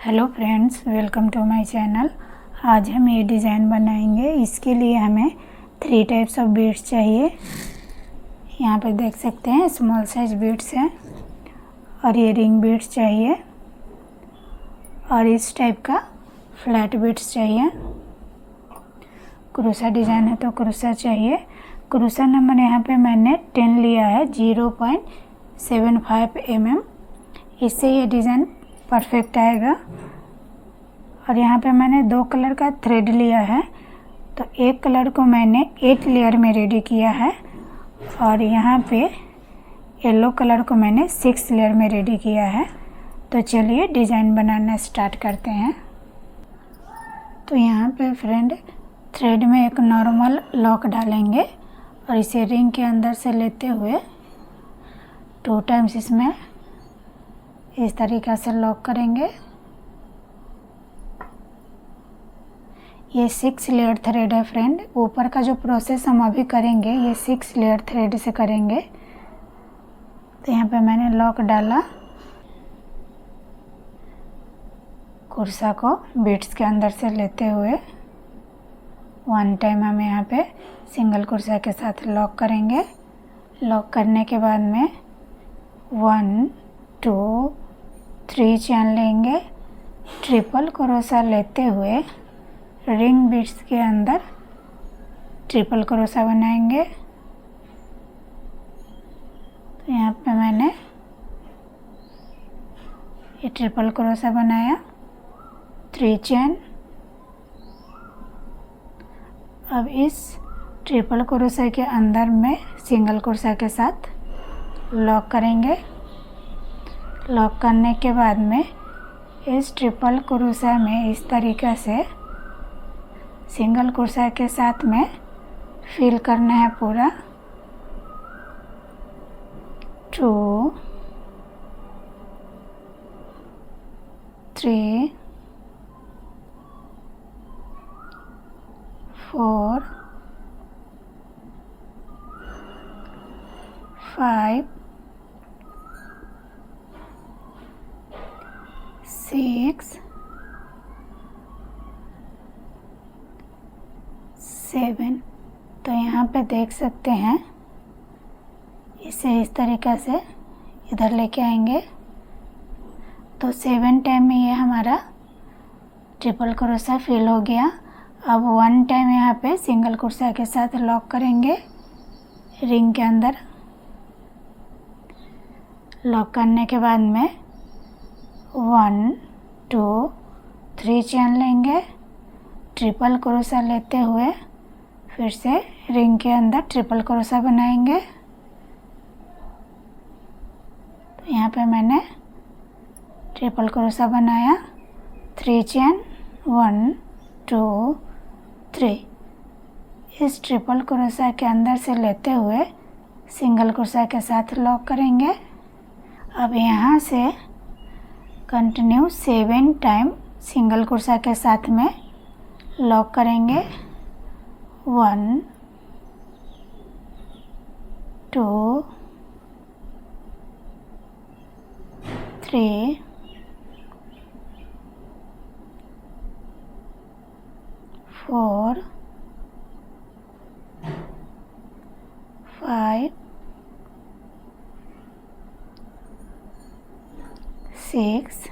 Hello friends, welcome to my channel. आज हम ये डिज़ाइन बनाएंगे। इसके लिए हमें 3 टाइप्स ऑफ बीड्स चाहिए। यहाँ पे देख सकते हैं स्मॉल साइज बीड्स हैं और ये रिंग बीड्स चाहिए और इस टाइप का फ्लैट बीड्स चाहिए। क्रूसा डिज़ाइन है तो क्रूसा चाहिए। क्रूसा नंबर यहाँ पे मैंने 10 लिया है, 0.75 mm। इससे ये डिज़ाइन परफेक्ट आएगा। और यहाँ पे मैंने 2 कलर का थ्रेड लिया है, तो एक कलर को मैंने 8 लेयर में रेडी किया है और यहाँ पे येलो कलर को मैंने 6 लेयर में रेडी किया है। तो चलिए डिज़ाइन बनाना स्टार्ट करते हैं। तो यहाँ पे फ्रेंड थ्रेड में एक नॉर्मल लॉक डालेंगे और इसे रिंग के अंदर से लेते हुए 2 टाइम्स इसमें इस तरीक़ा से लॉक करेंगे। ये 6 लेयर थ्रेड है फ्रेंड। ऊपर का जो प्रोसेस हम अभी करेंगे ये 6 लेयर थ्रेड से करेंगे। तो यहाँ पे मैंने लॉक डाला। कुर्सा को बीड्स के अंदर से लेते हुए 1 टाइम हम यहाँ पे सिंगल कुर्सा के साथ लॉक करेंगे। लॉक करने के बाद में 1 2 3 चैन लेंगे। ट्रिपल क्रोशा लेते हुए रिंग बीड्स के अंदर ट्रिपल क्रोशा बनाएंगे। तो यहाँ पे मैंने ये ट्रिपल क्रोशा बनाया, 3 चैन। अब इस ट्रिपल क्रोशा के अंदर में सिंगल क्रोशा के साथ लॉक करेंगे। लॉक करने के बाद में इस ट्रिपल क्रोशा में इस तरीक़े से सिंगल क्रोशा के साथ में फिल करना है पूरा। 2 3 4 5 6 7। तो यहाँ पे देख सकते हैं इसे इस तरीक़ा से इधर लेके आएंगे। तो 7 टाइम में ये हमारा ट्रिपल क्रोशा फिल हो गया। अब 1 टाइम यहाँ पे सिंगल क्रोशा के साथ लॉक करेंगे रिंग के अंदर। लॉक करने के बाद में 1 2 3 चैन लेंगे। ट्रिपल क्रोशा लेते हुए फिर से रिंग के अंदर ट्रिपल क्रोशा बनाएंगे। तो यहाँ पे मैंने ट्रिपल क्रोशा बनाया, 3 चैन, 1 2 3। इस ट्रिपल क्रोशा के अंदर से लेते हुए सिंगल क्रोशा के साथ लॉक करेंगे। अब यहाँ से कंटिन्यू 7 टाइम सिंगल क्रोशा के साथ में लॉक करेंगे। 1 2 3 4 5 6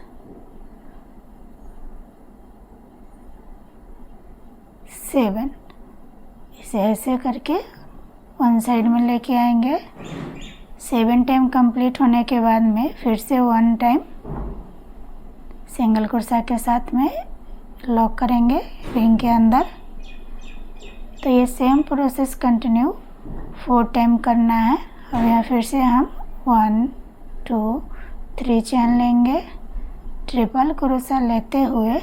7। इसे ऐसे करके 1 साइड में लेके आएंगे। 7 टाइम कंप्लीट होने के बाद में फिर से 1 टाइम सिंगल क्रोशा के साथ में लॉक करेंगे रिंग के अंदर। तो ये सेम प्रोसेस कंटिन्यू 4 टाइम करना है। अब यहाँ फिर से हम 1 2 3 चैन लेंगे। ट्रिपल क्रोशा लेते हुए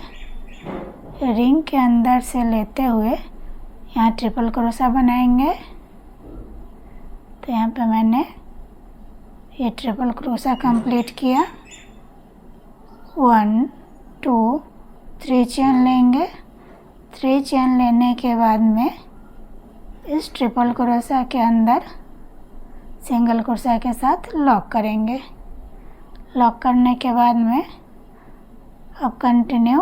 रिंग के अंदर से लेते हुए यहाँ ट्रिपल क्रोशा बनाएंगे। तो यहाँ पे मैंने ये ट्रिपल क्रोशा कंप्लीट किया। 1 2 3 चैन लेंगे। 3 चैन लेने के बाद में इस ट्रिपल क्रोशा के अंदर सिंगल क्रोशा के साथ लॉक करेंगे। लॉक करने के बाद में अब कंटिन्यू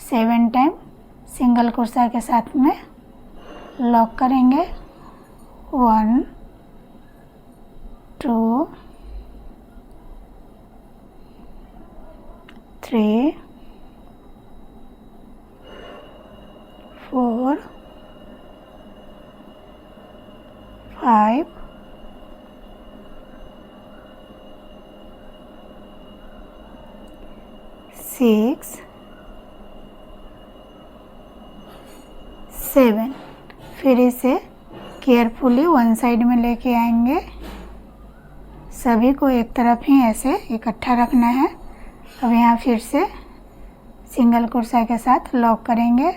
7 टाइम सिंगल क्रोशा के साथ में लॉक करेंगे। 1 2 3 4 5 6 7। फिर इसे केयरफुली वन साइड में लेके आएंगे। सभी को एक तरफ ही ऐसे इकट्ठा रखना है। अब यहाँ फिर से सिंगल क्रोशा के साथ लॉक करेंगे।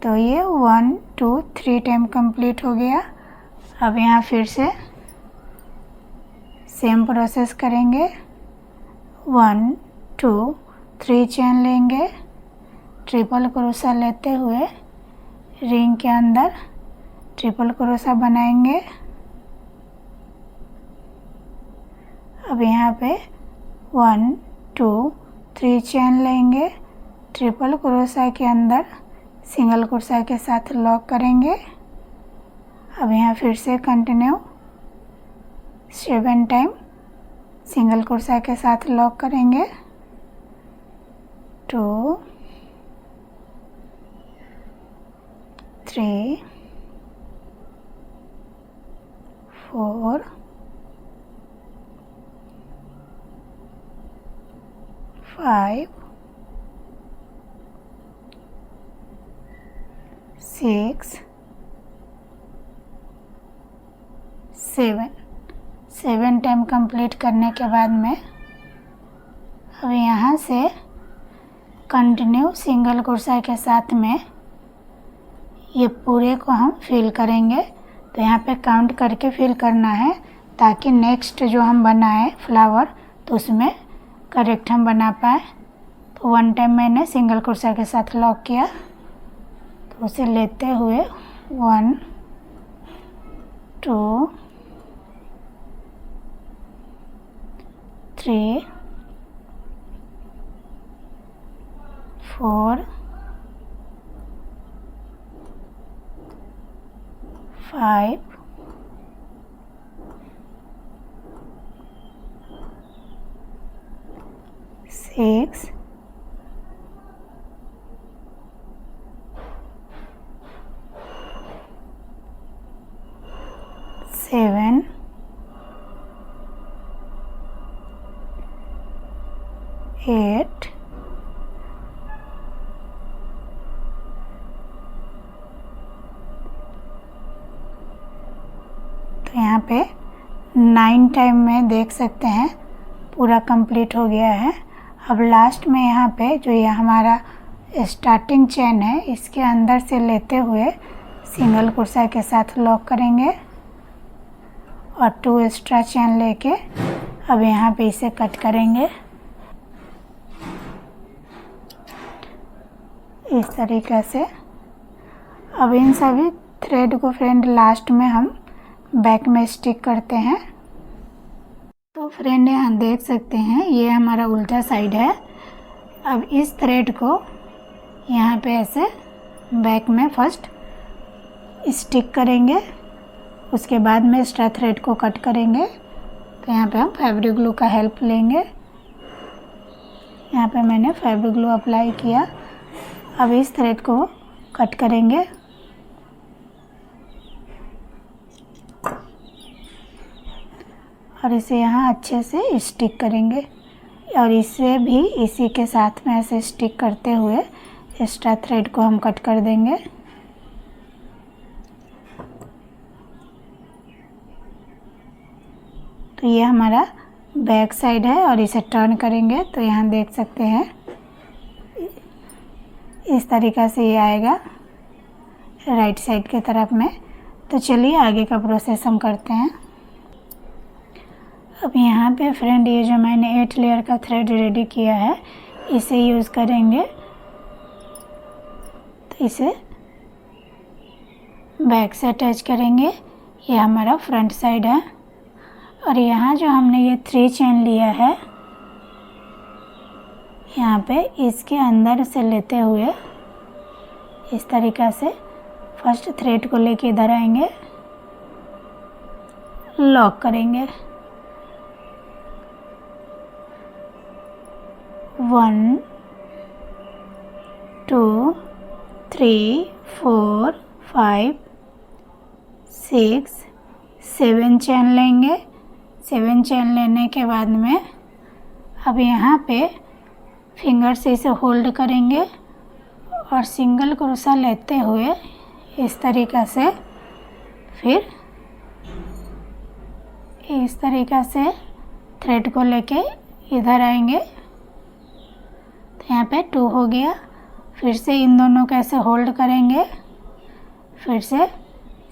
तो ये 1 2 3 टाइम कंप्लीट हो गया। अब यहाँ फिर से सेम प्रोसेस करेंगे। 1 2 3 चेन लेंगे, ट्रिपल क्रोशा लेते हुए रिंग के अंदर ट्रिपल क्रोशा बनाएंगे। अब यहाँ पे 1 2 3 चेन लेंगे, ट्रिपल क्रोशा के अंदर सिंगल क्रोशा के साथ लॉक करेंगे। अब यहाँ फिर से कंटिन्यू 7 टाइम सिंगल क्रोशा के साथ लॉक करेंगे। 2 3 4 5 6 7 टाइम कंप्लीट करने के बाद में अब यहाँ से कंटिन्यू सिंगल क्रोशा के साथ में ये पूरे को हम फिल करेंगे। तो यहाँ पे काउंट करके फिल करना है ताकि नेक्स्ट जो हम बनाए फ्लावर तो उसमें करेक्ट हम बना पाए। तो 1 टाइम मैंने सिंगल क्रोशा के साथ लॉक किया, तो उसे लेते हुए 1 2 3 4 5 6 7 8 तो यहाँ पे 9 टाइम में देख सकते हैं पूरा कंप्लीट हो गया है। अब लास्ट में यहाँ पे जो ये हमारा स्टार्टिंग चेन है इसके अंदर से लेते हुए सिंगल क्रोशा के साथ लॉक करेंगे और 2 एक्स्ट्रा चेन लेके अब यहाँ पे इसे कट करेंगे इस तरीक़े से। अब इन सभी थ्रेड को फ्रेंड लास्ट में हम बैक में स्टिक करते हैं। तो फ्रेंड यहाँ देख सकते हैं ये हमारा उल्टा साइड है। अब इस थ्रेड को यहाँ पे ऐसे बैक में फर्स्ट स्टिक करेंगे, उसके बाद में एक्स्ट्रा थ्रेड को कट करेंगे। तो यहाँ पे हम फैब्रिक ग्लू का हेल्प लेंगे। यहाँ पे मैंने फैब्रिक ग्लू अप्लाई किया। अब इस थ्रेड को कट करेंगे और इसे यहाँ अच्छे से स्टिक करेंगे और इसे भी इसी के साथ में ऐसे स्टिक करते हुए एक्स्ट्रा थ्रेड को हम कट कर देंगे। तो ये हमारा बैक साइड है और इसे टर्न करेंगे तो यहाँ देख सकते हैं इस तरीक़ा से ये आएगा राइट साइड के तरफ में। तो चलिए आगे का प्रोसेस हम करते हैं। अब यहाँ पे फ्रेंड ये जो मैंने 8 लेयर का थ्रेड रेडी किया है इसे यूज़ करेंगे। तो इसे बैक से अटैच करेंगे, ये हमारा फ्रंट साइड है। और यहाँ जो हमने ये 3 चेन लिया है, यहाँ पे इसके अंदर से लेते हुए इस तरीक़ा से फर्स्ट थ्रेड को लेके इधर आएंगे, लॉक करेंगे। 1 2 3 4 5 6 7 चेन लेंगे। 7 चेन लेने के बाद में अब यहाँ पे फिंगर से इसे होल्ड करेंगे और सिंगल क्रोशा लेते हुए इस तरीक़ा से फिर इस तरीक़ा से थ्रेड को लेके इधर आएंगे। तो यहाँ पे 2 हो गया। फिर से इन दोनों को ऐसे होल्ड करेंगे, फिर से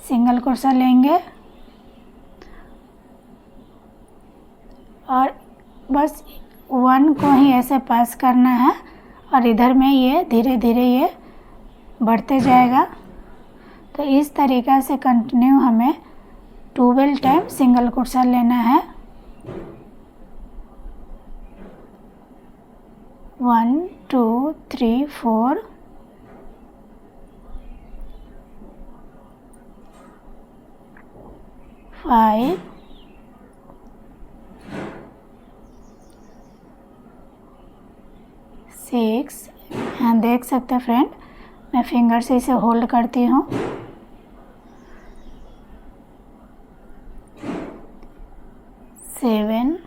सिंगल क्रोशा लेंगे और बस 1 को ही ऐसे पास करना है और इधर में ये धीरे धीरे ये बढ़ते जाएगा। तो इस तरीक़ा से कंटिन्यू हमें 12 टाइम सिंगल क्रोशा लेना है। 1 2 3 4 5 6। यहाँ देख सकते हैं फ्रेंड, मैं फिंगर से इसे होल्ड करती हूँ। 7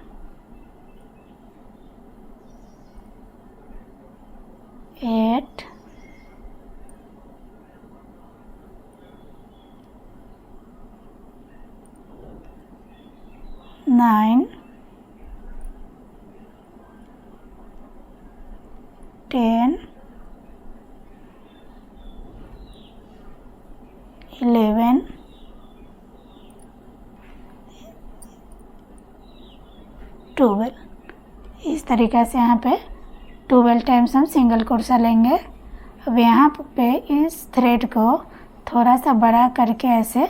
8 9 10 11 12। इस तरीक़ा से यहाँ पे 12 टाइम्स हम सिंगल क्रोशा लेंगे। अब यहाँ पे इस थ्रेड को थोड़ा सा बड़ा करके ऐसे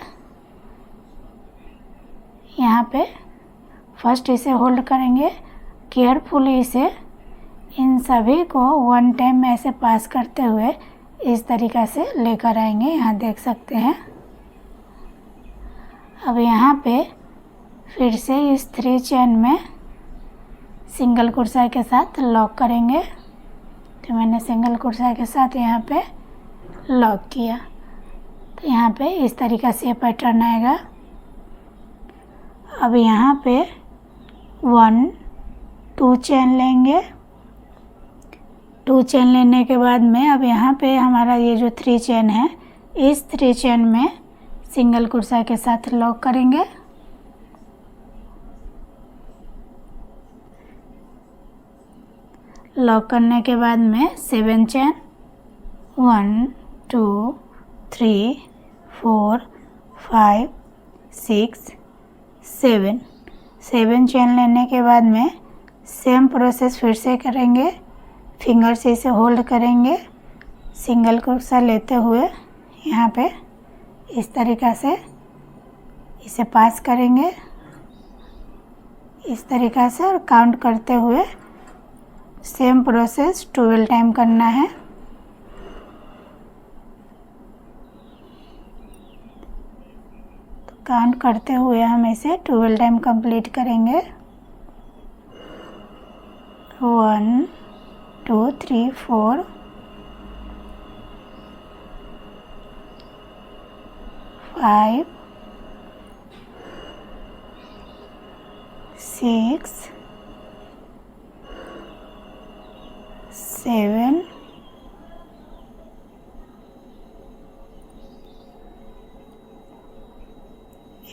यहाँ पे फर्स्ट इसे होल्ड करेंगे, केयरफुली इसे इन सभी को 1 टाइम में ऐसे पास करते हुए इस तरीक़ा से लेकर आएंगे। यहाँ देख सकते हैं। अब यहाँ पे फिर से इस 3 चेन में सिंगल क्रोशा के साथ लॉक करेंगे। तो मैंने सिंगल क्रोशा के साथ यहाँ पे लॉक किया। तो यहाँ पे इस तरीक़ा से पैटर्न आएगा। अब यहाँ पे 1 2 चेन लेंगे। 2 चेन लेने के बाद में अब यहाँ पे हमारा ये जो 3 चेन है, इस 3 चेन में सिंगल क्रोशा के साथ लॉक करेंगे। लॉक करने के बाद में 7 चेन 1 2 3 4 5 6 7 चेन लेने के बाद में सेम प्रोसेस फिर से करेंगे। फिंगर से इसे होल्ड करेंगे, सिंगल क्रोशा लेते हुए यहाँ पे इस तरीक़ा से इसे पास करेंगे इस तरीक़ा से और काउंट करते हुए सेम प्रोसेस 12 टाइम करना है। तो काउंट करते हुए हम इसे 12 टाइम कंप्लीट करेंगे। 1 2 3 4 5 6 7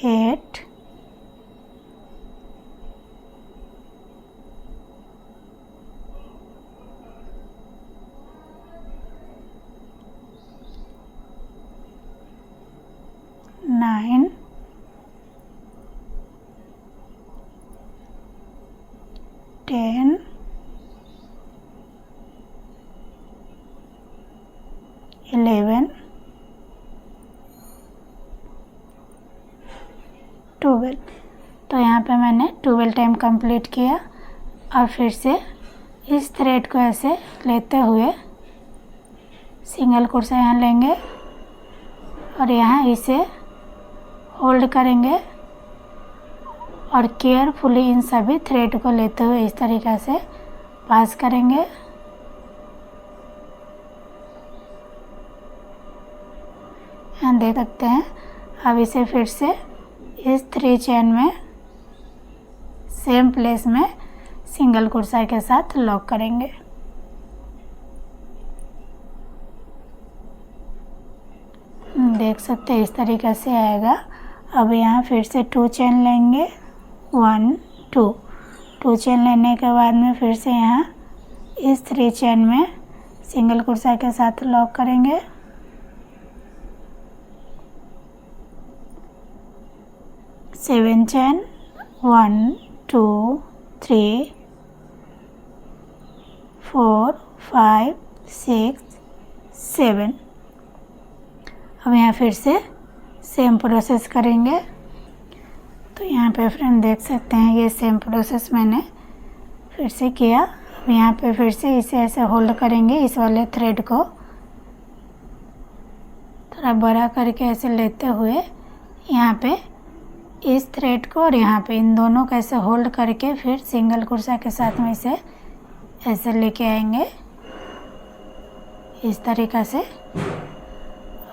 8 9 10 11 12। तो यहाँ पे मैंने 12 टाइम कंप्लीट किया और फिर से इस थ्रेड को ऐसे लेते हुए सिंगल क्रोशा यहाँ लेंगे और यहाँ इसे होल्ड करेंगे और केयरफुली इन सभी थ्रेड को लेते हुए इस तरीक़ा से पास करेंगे। यहाँ देख सकते हैं। अब इसे फिर से इस 3 चेन में सेम प्लेस में सिंगल क्रोशा के साथ लॉक करेंगे। देख सकते हैं इस तरीक़े से आएगा। अब यहाँ फिर से 2 चेन लेंगे, 1 2 चेन लेने के बाद में फिर से यहाँ इस 3 चेन में सिंगल क्रोशा के साथ लॉक करेंगे। Seven chain, 1 2 3 4 5 6 7। अब यहाँ फिर से सेम प्रोसेस करेंगे। तो यहाँ पे फ्रेंड देख सकते हैं ये सेम प्रोसेस मैंने फिर से किया। अब यहाँ पे फिर से इसे ऐसे होल्ड करेंगे, इस वाले थ्रेड को थोड़ा बड़ा करके ऐसे लेते हुए यहाँ पे इस थ्रेड को और यहाँ पे इन दोनों को ऐसे होल्ड करके फिर सिंगल क्रोशा के साथ में इसे ऐसे लेके आएंगे इस तरीक़ा से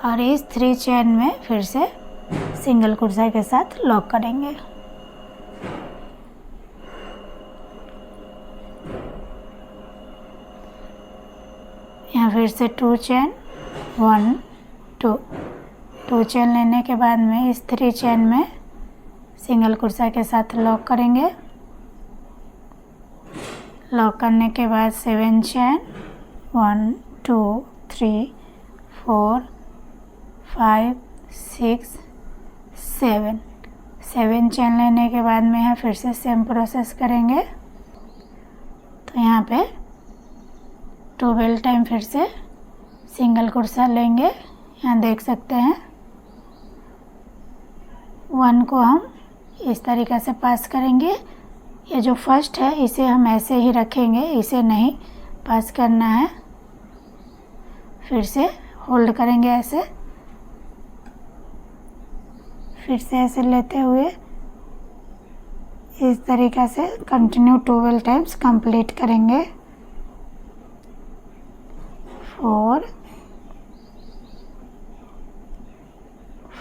और इस 3 चेन में फिर से सिंगल क्रोशा के साथ लॉक करेंगे। यहाँ फिर से 2 चेन, 1 2 चेन लेने के बाद में इस 3 चेन में सिंगल क्रोशा के साथ लॉक करेंगे। लॉक करने के बाद 7 चेन, 1 2 3 4 5 6 7 चेन लेने के बाद में यहाँ फिर से सेम प्रोसेस करेंगे। तो यहाँ पे 12 टाइम फिर से सिंगल क्रोशा लेंगे। यहाँ देख सकते हैं 1 को हम इस तरीक़े से पास करेंगे। ये जो फर्स्ट है इसे हम ऐसे ही रखेंगे, इसे नहीं पास करना है। फिर से होल्ड करेंगे ऐसे, फिर से ऐसे लेते हुए इस तरीक़ा से कंटिन्यू 12 टाइम्स कंप्लीट करेंगे। 4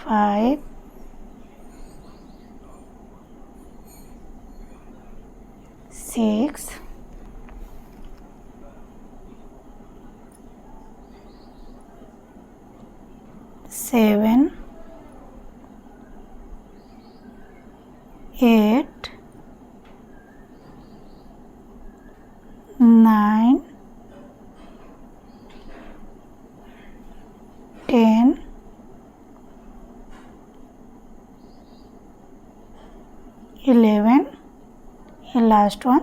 5 6 7 8 9 10 11 ये लास्ट वन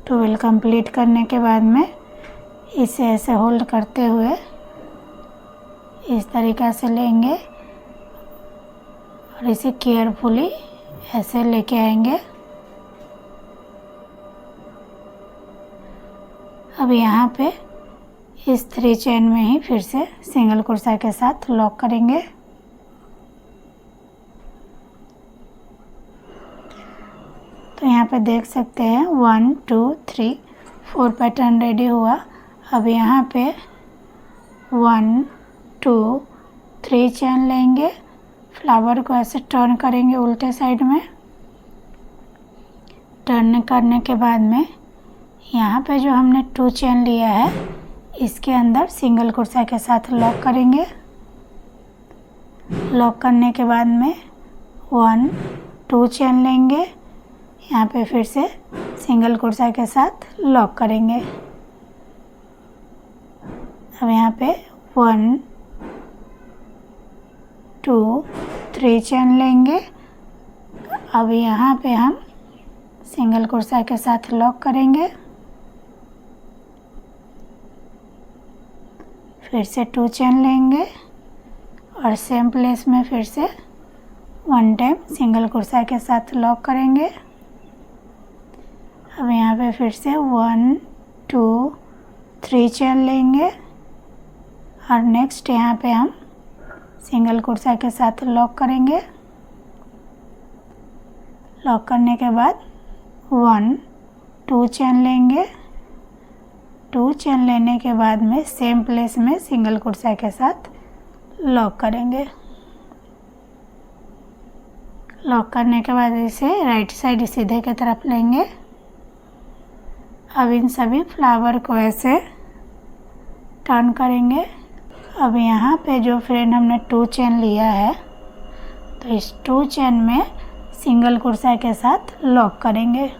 12 कंप्लीट करने के बाद में इसे ऐसे होल्ड करते हुए इस तरीक़ा से लेंगे और इसे केयरफुली ऐसे लेके आएंगे। अब यहाँ पे इस 3 चेन में ही फिर से सिंगल क्रोशा के साथ लॉक करेंगे। तो यहाँ पे देख सकते हैं 1 2 3 4 पैटर्न रेडी हुआ। अब यहाँ पे 1 2 3 चेन लेंगे, फ्लावर को ऐसे टर्न करेंगे उल्टे साइड में। टर्न करने के बाद में यहाँ पे जो हमने 2 चेन लिया है इसके अंदर सिंगल क्रोशा के साथ लॉक करेंगे। लॉक करने के बाद में 1 2 चेन लेंगे, यहाँ पे फिर से सिंगल क्रोशा के साथ लॉक करेंगे। अब यहाँ पे 1 2 3 चेन लेंगे। अब यहाँ पे हम सिंगल क्रोशा के साथ लॉक करेंगे। फिर से 2 चेन लेंगे और सेम प्लेस में फिर से 1 टाइम सिंगल कुर्सा के साथ लॉक करेंगे। अब यहाँ पे फिर से 1 2 3 चेन लेंगे और नेक्स्ट यहाँ पे हम सिंगल कुर्सा के साथ लॉक करेंगे। लॉक करने के बाद 1 2 चेन लेंगे। 2 चेन लेने के बाद में सेम प्लेस में सिंगल कुर्सा के साथ लॉक करेंगे। लॉक करने के बाद इसे राइट साइड सीधे की तरफ लेंगे। अब इन सभी फ्लावर को ऐसे टर्न करेंगे। अब यहाँ पे जो फ्रेंड हमने 2 चेन लिया है तो इस 2 चेन में सिंगल कुर्सा के साथ लॉक करेंगे।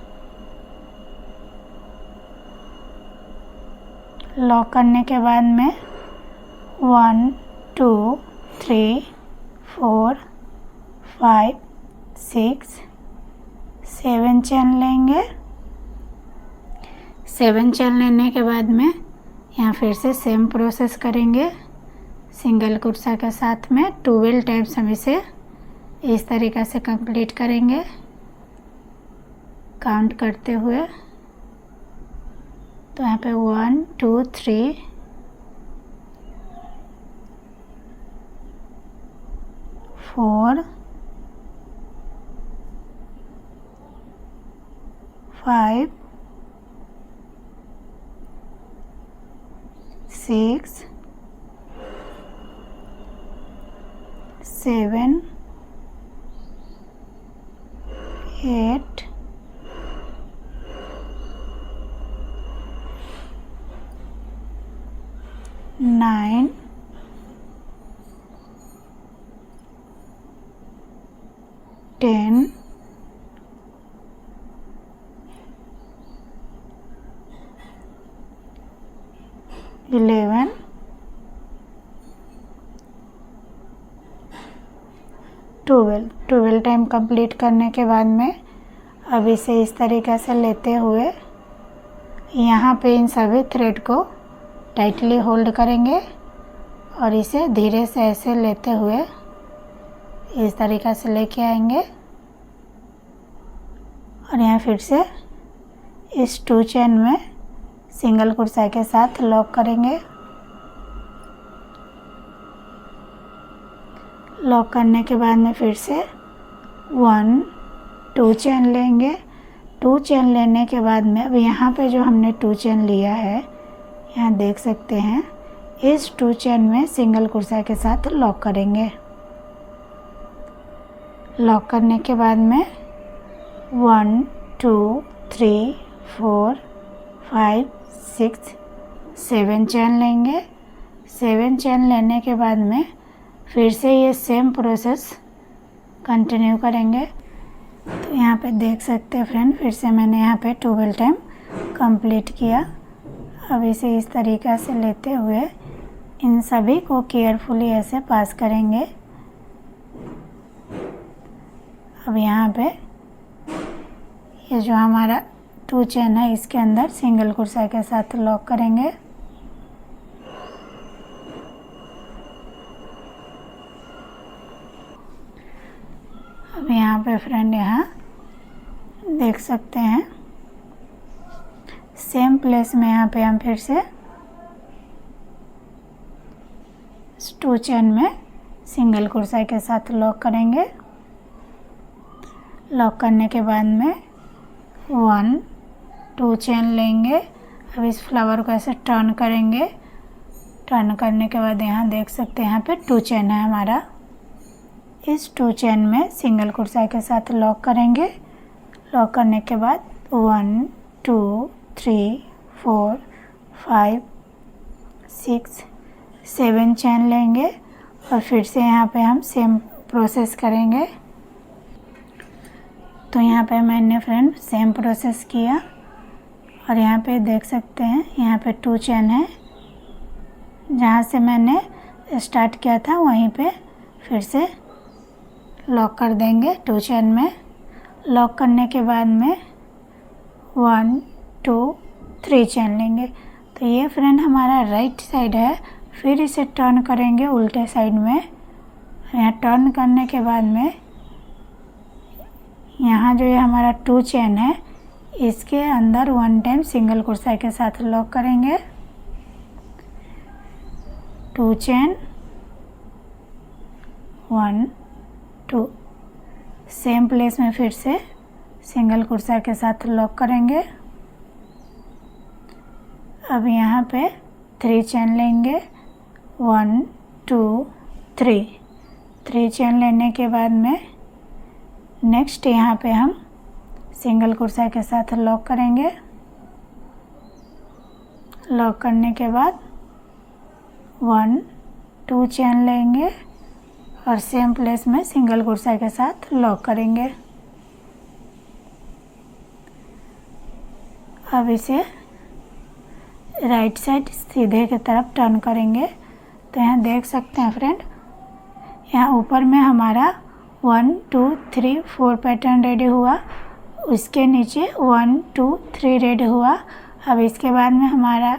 लॉक करने के बाद में 1 2 3 4 5 6 7 चेन लेंगे। 7 चेन लेने के बाद में यहाँ फिर से सेम प्रोसेस करेंगे। सिंगल कुर्सा के साथ में 12 टाइम्स हम इसे इस तरीक़ा से कंप्लीट करेंगे काउंट करते हुए। तो यहाँ पे 1 2 3 4 5 6 7 8 9 10 11 12 टाइम कंप्लीट करने के बाद में अब इसे इस तरीक़ा से लेते हुए यहाँ पे इन सभी थ्रेड को टाइटली होल्ड करेंगे और इसे धीरे से ऐसे लेते हुए इस तरीक़ा से लेके आएंगे और यहाँ फिर से इस 2 चेन में सिंगल कुर्सा के साथ लॉक करेंगे। लॉक करने के बाद में फिर से 1 2 चेन लेंगे। 2 चेन लेने के बाद में अब यहाँ पे जो हमने 2 चेन लिया है यहाँ देख सकते हैं इस 2 चेन में सिंगल कुर्सा के साथ लॉक करेंगे। लॉक करने के बाद में 1 2 3 4 5 6 7 चेन लेंगे। 7 चेन लेने के बाद में फिर से ये सेम प्रोसेस कंटिन्यू करेंगे। तो यहाँ पे देख सकते हैं फ्रेंड फिर से मैंने यहाँ पे 12 टाइम कंप्लीट किया। अब इसे इस तरीक़ा से लेते हुए इन सभी को केयरफुली ऐसे पास करेंगे। अब यहाँ पे ये जो हमारा 2 चेन है इसके अंदर सिंगल कुर्सा के साथ लॉक करेंगे। अब यहाँ पे फ्रेंड यहाँ देख सकते हैं सेम प्लेस में यहाँ पे हम फिर से 2 चेन में सिंगल कुर्सा के साथ लॉक करेंगे। लॉक करने के बाद में 1 2 चेन लेंगे। अब इस फ्लावर को ऐसे टर्न करेंगे। टर्न करने के बाद यहाँ देख सकते हैं यहाँ पे 2 चेन है हमारा। इस 2 चेन में सिंगल कुर्सा के साथ लॉक करेंगे। लॉक करने के बाद 1 2 3 4 5 6 7 चेन लेंगे और फिर से यहाँ पे हम सेम प्रोसेस करेंगे। तो यहाँ पे मैंने फ्रेंड सेम प्रोसेस किया और यहाँ पे देख सकते हैं यहाँ पे 2 चेन है। जहाँ से मैंने स्टार्ट किया था वहीं पे फिर से लॉक कर देंगे 2 चेन में। लॉक करने के बाद में 1 2 3 चेन लेंगे। तो ये फ्रेंड हमारा राइट साइड है। फिर इसे टर्न करेंगे उल्टे साइड में। यहाँ टर्न करने के बाद में यहाँ जो ये हमारा 2 चेन है इसके अंदर 1 टाइम सिंगल क्रोशा के साथ लॉक करेंगे। 2 चेन 1 2, सेम प्लेस में फिर से सिंगल क्रोशा के साथ लॉक करेंगे। अब यहाँ पे 3 चेन लेंगे, 1 2 3 चेन लेने के बाद में नेक्स्ट यहाँ पे हम सिंगल क्रोशा के साथ लॉक करेंगे। लॉक करने के बाद 1 2 चेन लेंगे और सेम प्लेस में सिंगल क्रोशा के साथ लॉक करेंगे। अब इसे राइट साइड सीधे की तरफ टर्न करेंगे। तो यहाँ देख सकते हैं फ्रेंड, यहाँ ऊपर में हमारा 1 2 3 4 पैटर्न रेडी हुआ, उसके नीचे 1 2 3 रेडी हुआ। अब इसके बाद में हमारा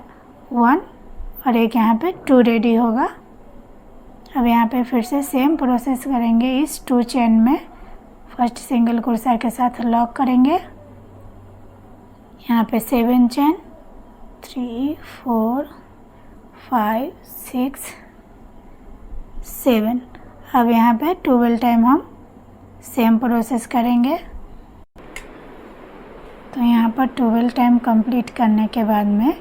1 और एक यहाँ पे 2 रेडी होगा। अब यहाँ पे फिर से सेम प्रोसेस करेंगे। इस 2 चेन में फर्स्ट सिंगल क्रोशा के साथ लॉक करेंगे। यहाँ पे 7 चेन 3 4 5 6 7। अब यहाँ पे 12 टाइम हम सेम प्रोसेस करेंगे। तो यहाँ पर 12 टाइम कंप्लीट करने के बाद में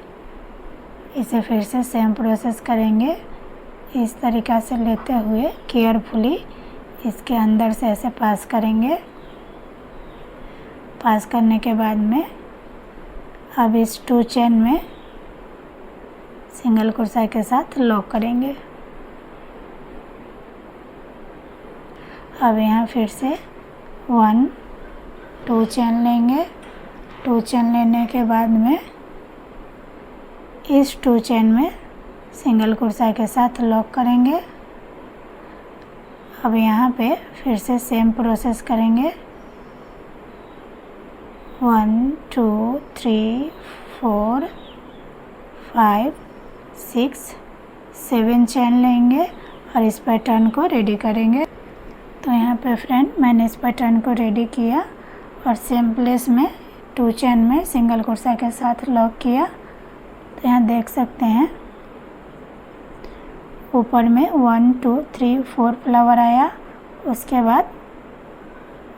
इसे फिर से सेम प्रोसेस करेंगे। इस तरीक़ा से लेते हुए केयरफुली इसके अंदर से ऐसे पास करेंगे। पास करने के बाद में अब इस 2 चेन में सिंगल क्रोशा के साथ लॉक करेंगे। अब यहाँ फिर से 1 2 चेन लेंगे। 2 चेन लेने के बाद में इस 2 चेन में सिंगल क्रोशा के साथ लॉक करेंगे। अब यहाँ पे फिर से सेम प्रोसेस करेंगे। 1 2 3 4 5 6 7 चेन लेंगे और इस पैटर्न को रेडी करेंगे। तो यहाँ पे फ्रेंड मैंने इस पैटर्न को रेडी किया और सेम प्लेस में 2 चेन में सिंगल क्रोशा के साथ लॉक किया। तो यहाँ देख सकते हैं ऊपर में 1 2 3 4 फ्लावर आया, उसके बाद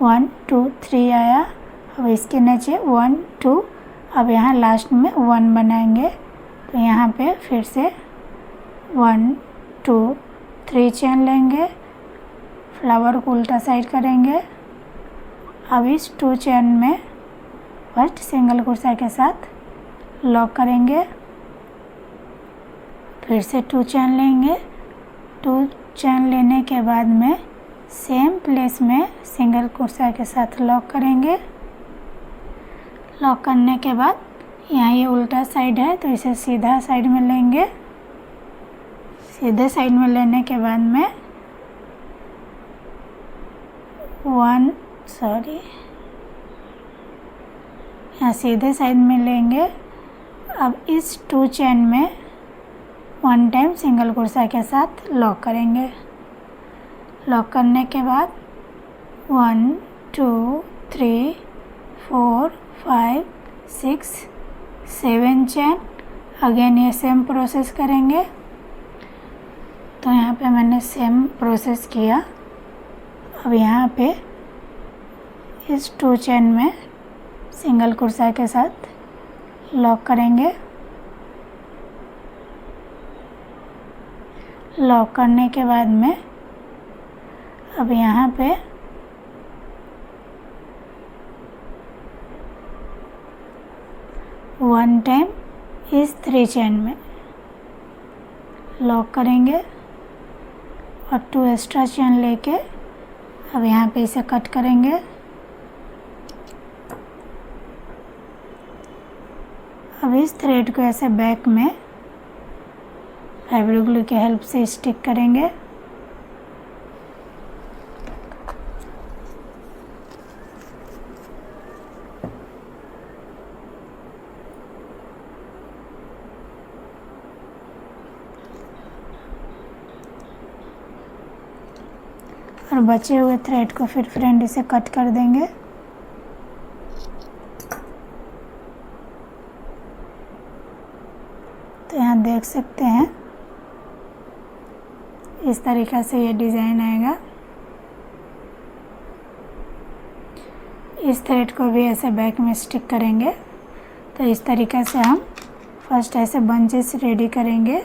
1 2 3 आया। अब इसके नीचे 1 2, अब यहाँ लास्ट में 1 बनाएंगे। तो यहाँ पे फिर से 1 2 3 चेन लेंगे, फ्लावर को उल्टा साइड करेंगे। अब इस 2 चेन में फर्स्ट सिंगल क्रोशा के साथ लॉक करेंगे। फिर से 2 चेन लेंगे। 2 चेन लेने के बाद में सेम प्लेस में सिंगल क्रोशा के साथ लॉक करेंगे। लॉक करने के बाद यहाँ ये उल्टा साइड है तो इसे सीधा साइड में लेंगे। सीधे साइड में लेने के बाद में यहाँ सीधे साइड में लेंगे। अब इस 2 चेन में 1 टाइम सिंगल क्रोशा के साथ लॉक करेंगे। लॉक करने के बाद 1 2 3 4 5 6 7 चेन, अगेन ये सेम प्रोसेस करेंगे। तो यहाँ पे मैंने सेम प्रोसेस किया। अब यहाँ पे इस 2 चेन में सिंगल क्रोशा के साथ लॉक करेंगे। लॉक करने के बाद में अब यहाँ पे वन टाइम इस 3 चेन में लॉक करेंगे और 2 एक्स्ट्रा चेन लेके अब यहाँ पे इसे कट करेंगे। अब इस थ्रेड को ऐसे बैक में फैब्रिक ग्लू की हेल्प से स्टिक करेंगे। और बचे हुए थ्रेड को फिर फ्रेंड इसे कट कर देंगे। तो यहाँ देख सकते हैं इस तरीक़ा से ये डिज़ाइन आएगा। इस थ्रेड को भी ऐसे बैक में स्टिक करेंगे। तो इस तरीक़ा से हम फर्स्ट ऐसे बंचेस रेडी करेंगे।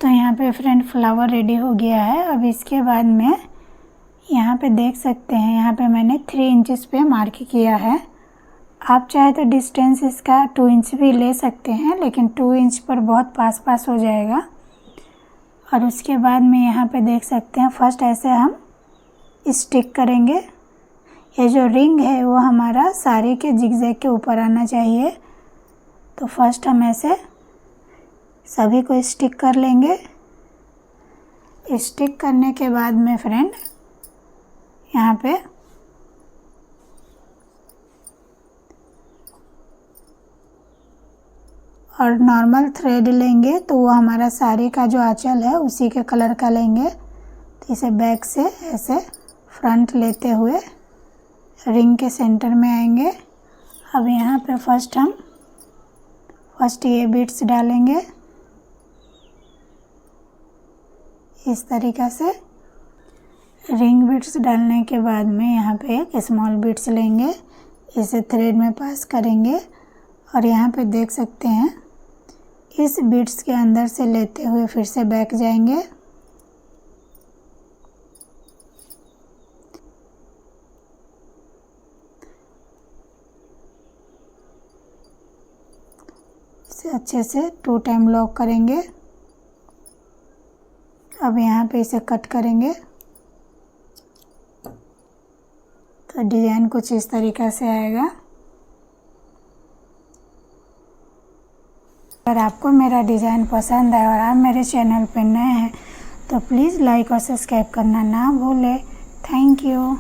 तो यहाँ पे फ्रेंड फ्लावर रेडी हो गया है। अब इसके बाद में यहाँ पे देख सकते हैं, यहाँ पे मैंने 3 इंचेस पे मार्क किया है। आप चाहे तो डिस्टेंस इसका 2 इंच भी ले सकते हैं, लेकिन 2 इंच पर बहुत पास हो जाएगा। और उसके बाद में यहाँ पे देख सकते हैं फर्स्ट ऐसे हम स्टिक करेंगे। ये जो रिंग है वो हमारा साड़ी के जिगजैग के ऊपर आना चाहिए। तो फर्स्ट हम ऐसे सभी को स्टिक कर लेंगे। स्टिक करने के बाद में फ्रेंड यहाँ पे और नॉर्मल थ्रेड लेंगे, तो वो हमारा साड़ी का जो आंचल है उसी के कलर का लेंगे। तो इसे बैक से ऐसे फ्रंट लेते हुए रिंग के सेंटर में आएंगे। अब यहाँ पे फर्स्ट ये बीट्स डालेंगे इस तरीक़ा से। रिंग बीट्स डालने के बाद में यहाँ पे एक स्मॉल बीट्स लेंगे, इसे थ्रेड में पास करेंगे और यहाँ पे देख सकते हैं इस बीट्स के अंदर से लेते हुए फिर से बैक जाएंगे। इसे अच्छे से 2 टाइम लॉक करेंगे। अब यहाँ पे इसे कट करेंगे। तो डिज़ाइन कुछ इस तरीक़ा से आएगा। अगर आपको मेरा डिज़ाइन पसंद है और आप मेरे चैनल पर नए हैं तो प्लीज़ लाइक और सब्सक्राइब करना ना भूलें। Thank you.